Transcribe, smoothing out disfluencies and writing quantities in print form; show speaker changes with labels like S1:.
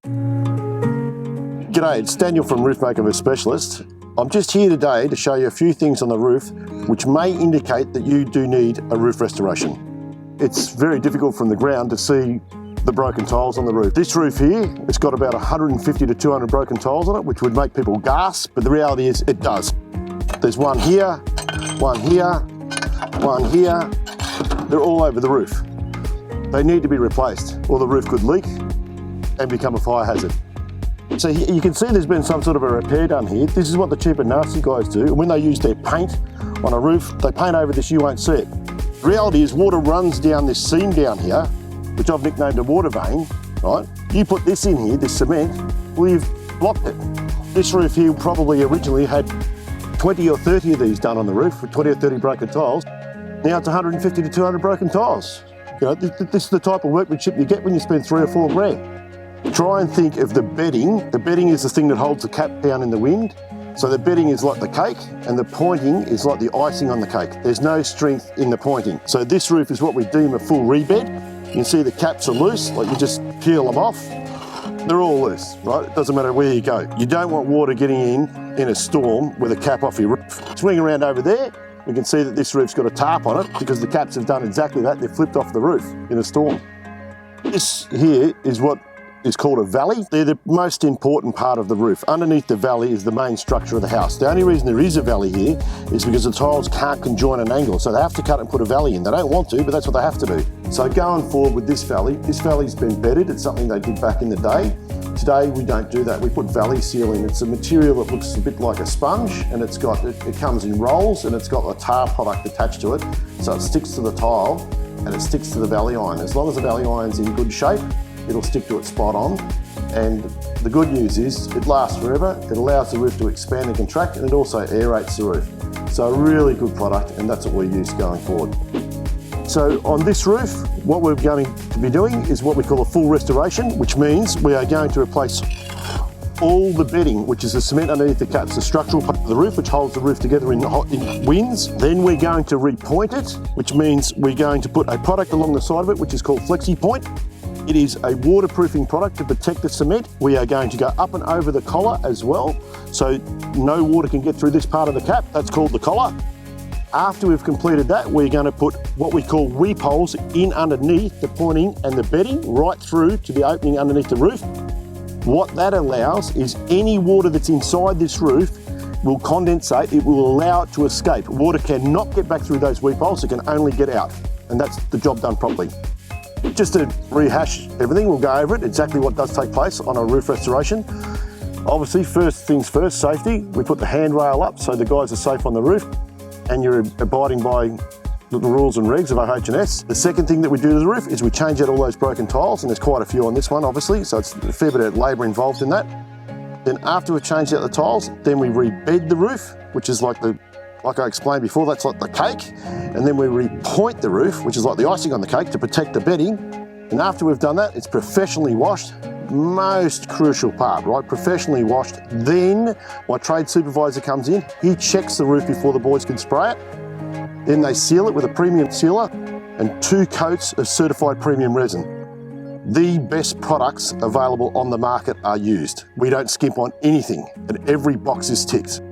S1: G'day, it's Daniel from Roof Makeover Specialist. I'm just here today to show you a few things on the roof which may indicate that you do need a roof restoration. It's very difficult from the ground to see the broken tiles on the roof. This roof here, it's got about 150 to 200 broken tiles on it, which would make people gasp, but the reality is it does. There's one here, one here, one here. They're all over the roof. They need to be replaced or the roof could leak and become a fire hazard. So you can see there's been some sort of a repair done here. This is what the cheap and nasty guys do. And when they use their paint on a roof, they paint over this, you won't see it. The reality is water runs down this seam down here, which I've nicknamed a water vane, right? You put this in here, this cement, well, you've blocked it. This roof here probably originally had 20 or 30 of these done on the roof with 20 or 30 broken tiles. Now it's 150 to 200 broken tiles. You know, this is the type of workmanship you get when you spend 3 or 4 grand. Try and think of the bedding. The bedding is the thing that holds the cap down in the wind. So the bedding is like the cake and the pointing is like the icing on the cake. There's no strength in the pointing. So this roof is what we deem a full rebed. You can see the caps are loose, like you just peel them off. They're all loose, right? It doesn't matter where you go. You don't want water getting in a storm with a cap off your roof. Swing around over there, we can see that this roof's got a tarp on it because the caps have done exactly that. They've flipped off the roof in a storm. This here is what is called a valley. They're the most important part of the roof. Underneath the valley is the main structure of the house. The only reason there is a valley here is because the tiles can't conjoin an angle, so they have to cut and put a valley in. They don't want to, but that's what they have to do. So going forward with this valley's been bedded. It's something they did back in the day. Today we don't do that. We put valley seal in. It's a material that looks a bit like a sponge, and it comes in rolls, and it's got a tar product attached to it, so it sticks to the tile and it sticks to the valley iron. As long as the valley iron's in good shape, it'll stick to it spot on. And the good news is it lasts forever. It allows the roof to expand and contract, and it also aerates the roof. So a really good product, and that's what we use going forward. So on this roof, what we're going to be doing is what we call a full restoration, which means we are going to replace all the bedding, which is the cement underneath the caps, the structural part of the roof, which holds the roof together in winds. Then we're going to repoint it, which means we're going to put a product along the side of it, which is called Flexi Point. It is a waterproofing product to protect the cement. We are going to go up and over the collar as well, so no water can get through this part of the cap. That's called the collar. After we've completed that, we're going to put what we call weep holes in underneath the pointing and the bedding, right through to the opening underneath the roof. What that allows is any water that's inside this roof will condensate. It will allow it to escape. Water cannot get back through those weep holes. It can only get out, and that's the job done properly. Just to rehash everything, we'll go over it, exactly what does take place on a roof restoration. Obviously, first things first, safety. We put the handrail up so the guys are safe on the roof and you're abiding by the rules and regs of OH&S. The second thing that we do to the roof is we change out all those broken tiles, and there's quite a few on this one, obviously, so it's a fair bit of labour involved in that. Then after we've changed out the tiles, then we rebed the roof, which is like I explained before, that's like the cake. And then we repoint the roof, which is like the icing on the cake to protect the bedding. And after we've done that, it's professionally washed. Most crucial part, right? Professionally washed. Then my trade supervisor comes in, he checks the roof before the boys can spray it. Then they seal it with a premium sealer and 2 coats of certified premium resin. The best products available on the market are used. We don't skimp on anything, and every box is ticked.